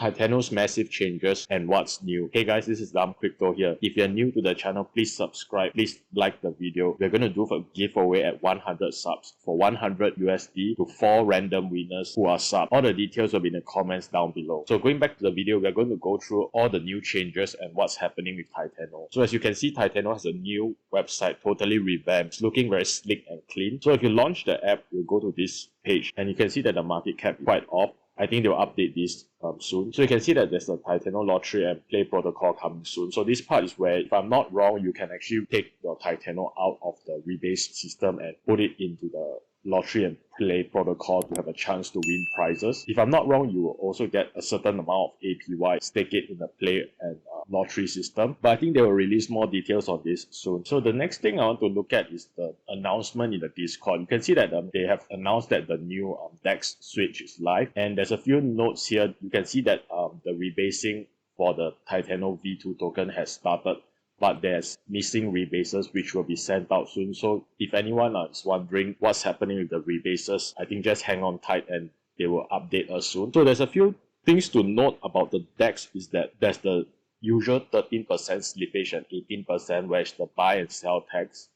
TITANO's massive changes and what's new. Hey guys, this is Dam Crypto here. If you're new to the channel, please subscribe, please like the video. We're going to do a giveaway at 100 subs for 100 USD to 4 random winners who are sub. All the details will be in the comments down below. So going back to the video, we're going to go through all the new changes and what's happening with TITANO. So as you can see, TITANO has a new website, totally revamped. It's looking very slick and clean. So if you launch the app, you'll go to this page and you can see that the market cap is quite off. I think they'll update this soon. So you can see that there's a TITANO lottery and play protocol coming soon. So this part is where, if I'm not wrong, you can actually take your TITANO out of the rebase system and put it into the lottery and play protocol to have a chance to win prizes. If I'm not wrong, you will also get a certain amount of APY, stake it in the play and lottery system. But I think they will release more details on this soon. So the next thing I want to look at is the announcement in the Discord. You can see that they have announced that the new Dexscreener is live, and there's a few notes here. You can see that the rebasing for the TITANO V2 token has started, but there's missing rebases which will be sent out soon. So if anyone is wondering what's happening with the rebases, I think just hang on tight and they will update us soon. So there's a few things to note about the DEX is that there's the usual 13% slippage and 18%, where it's the buy and sell tax.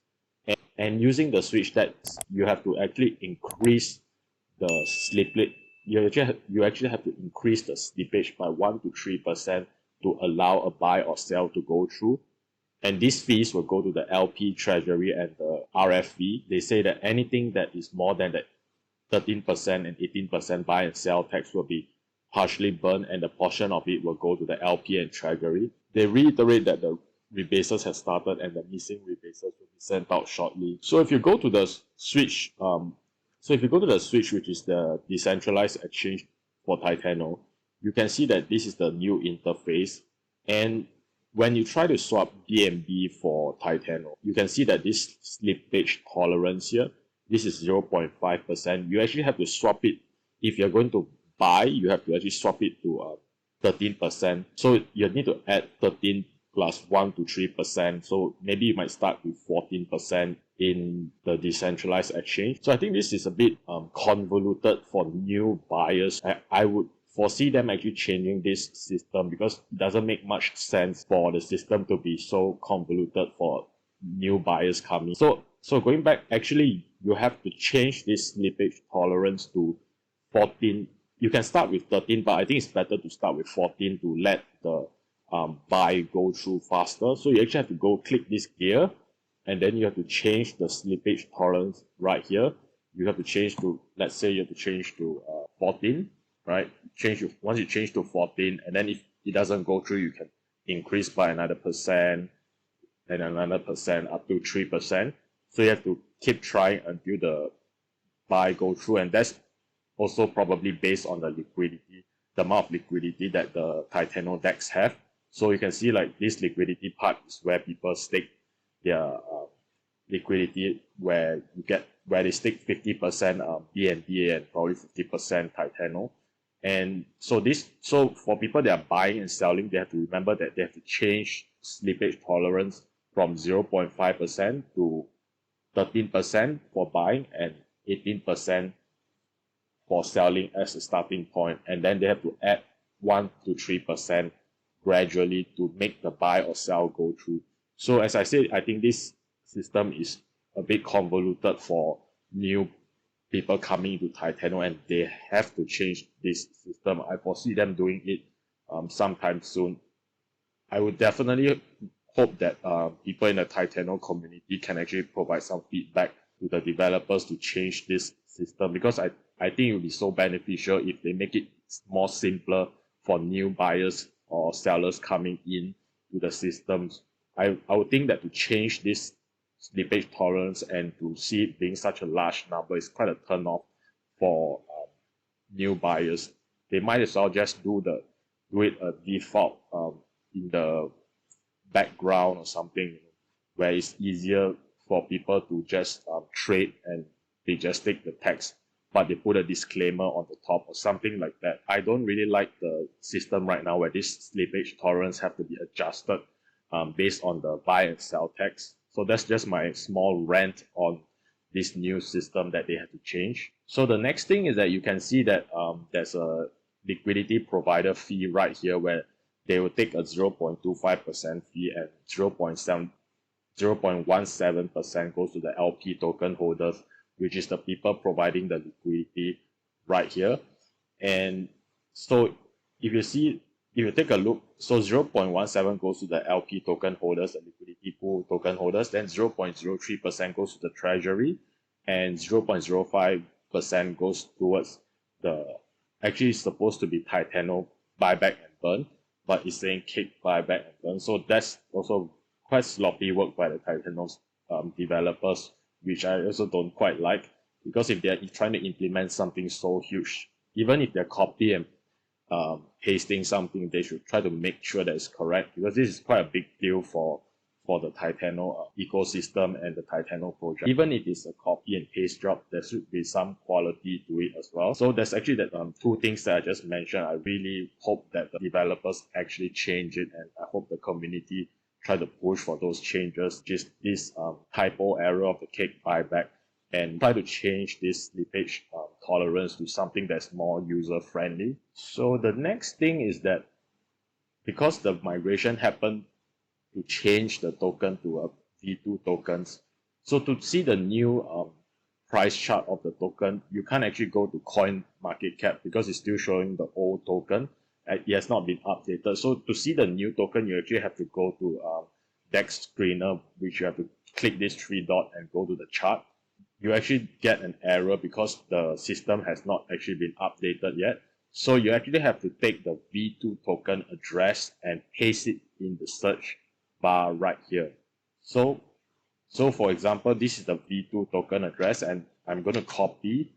And using the switch, that you have to actually increase the slippage. You actually have to increase the slippage by 1 to 3% to allow a buy or sell to go through. And these fees will go to the LP, Treasury, and the RFV. They say that anything that is more than that 13% and 18% buy and sell tax will be partially burned, and a portion of it will go to the LP and Treasury. They reiterate that the rebases have started and the missing rebases will be sent out shortly. So if you go to the SWYCH, which is the Decentralized Exchange for TITANO, you can see that this is the new interface. And when you try to swap BNB for TITANO, you can see that this slippage tolerance here, this is 0.5%. You actually have to swap it. If you're going to buy, you have to actually swap it to 13%. So you need to add 13 plus 1 to 3%. So maybe you might start with 14% in the decentralized exchange. So I think this is a bit convoluted for new buyers. I would foresee them actually changing this system, because it doesn't make much sense for the system to be so convoluted for new buyers coming. So going back, actually you have to change this slippage tolerance to 14. You can start with 13, but I think it's better to start with 14 to let the buy go through faster. So you actually have to go click this gear, and then you have to change the slippage tolerance right here. You have to change to, let's say you have to change to 14, right? Once you change to 14, and then if it doesn't go through, you can increase by another percent and another percent up to 3%. So you have to keep trying until the buy go through, and that's also probably based on the liquidity, the amount of liquidity that the TITANO DEX have. So you can see like this liquidity part is where people stake their liquidity, where they stake 50% BNB and probably 50% TITANO. And so for people that are buying and selling, they have to remember that they have to change slippage tolerance from 0.5% to 13% for buying and 18% for selling as a starting point, and then they have to add 1 to 3% gradually to make the buy or sell go through. So as I said, I think this system is a bit convoluted for new people coming into TITANO, and they have to change this system. I foresee them doing it sometime soon. I would definitely hope that people in the TITANO community can actually provide some feedback to the developers to change this system, because I think it would be so beneficial if they make it more simpler for new buyers or sellers coming in to the systems. I would think that to change this slippage tolerance and to see it being such a large number is quite a turn off for new buyers. They might as well just do it a default in the background or something, where it's easier for people to just trade and they just take the text, but they put a disclaimer on the top or something like that. I don't really like the system right now where this slippage tolerance have to be adjusted based on the buy and sell text. So that's just my small rant on this new system that they have to change. So the next thing is that you can see that there's a liquidity provider fee right here, where they will take a 0.25% fee and 0.17% goes to the LP token holders, which is the people providing the liquidity right here. And so if you take a look, so 0.17 goes to the LP token holders, the liquidity pool token holders, then 0.03% goes to the treasury, and 0.05% goes towards the, actually it's supposed to be TITANO buyback and burn, but it's saying cake buyback and burn. So that's also quite sloppy work by the TITANO's developers, which I also don't quite like, because if they're trying to implement something so huge, even if they're copy and pasting something, they should try to make sure that it's correct, because this is quite a big deal for the TITANO ecosystem and the TITANO project. Even if it's a copy and paste job, there should be some quality to it as well. So there's actually that two things that I just mentioned. I really hope that the developers actually change it, and I hope the community try to push for those changes, just this typo error of the cake buyback, and try to change this slippage tolerance to something that's more user friendly. So the next thing is that because the migration happened to change the token to a V2 tokens, so to see the new price chart of the token, you can't actually go to coin market cap because it's still showing the old token. It has not been updated. So to see the new token, you actually have to go to Dexscreener, which you have to click this three dot and go to the chart. You actually get an error because the system has not actually been updated yet. So you actually have to take the V2 token address and paste it in the search bar right here. So for example, this is the V2 token address, and I'm going to copy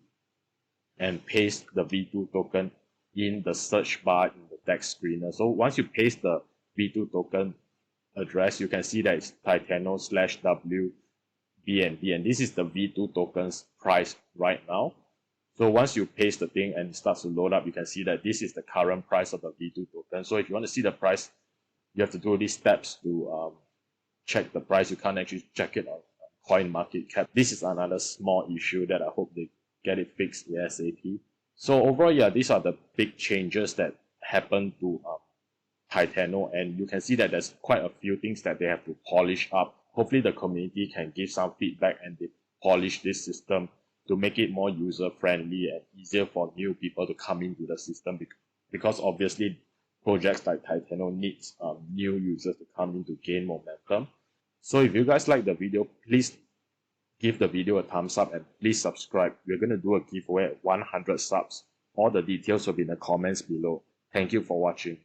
and paste the V2 token in the search bar in the Dexscreener. So once you paste the V2 token address, you can see that it's TITANO/W BNB, and this is the V2 token's price right now. So once you paste the thing and it starts to load up, you can see that this is the current price of the V2 token. So if you want to see the price, you have to do these steps to check the price. You can't actually check it on coin market cap. This is another small issue that I hope they get it fixed ASAP. So overall, yeah, these are the big changes that happen to TITANO, and you can see that there's quite a few things that they have to polish up. Hopefully the community can give some feedback and they polish this system to make it more user friendly and easier for new people to come into the system, because obviously projects like TITANO needs new users to come in to gain momentum. So if you guys like the video, please give the video a thumbs up and please subscribe. We're going to do a giveaway at 100 subs. All the details will be in the comments below. Thank you for watching.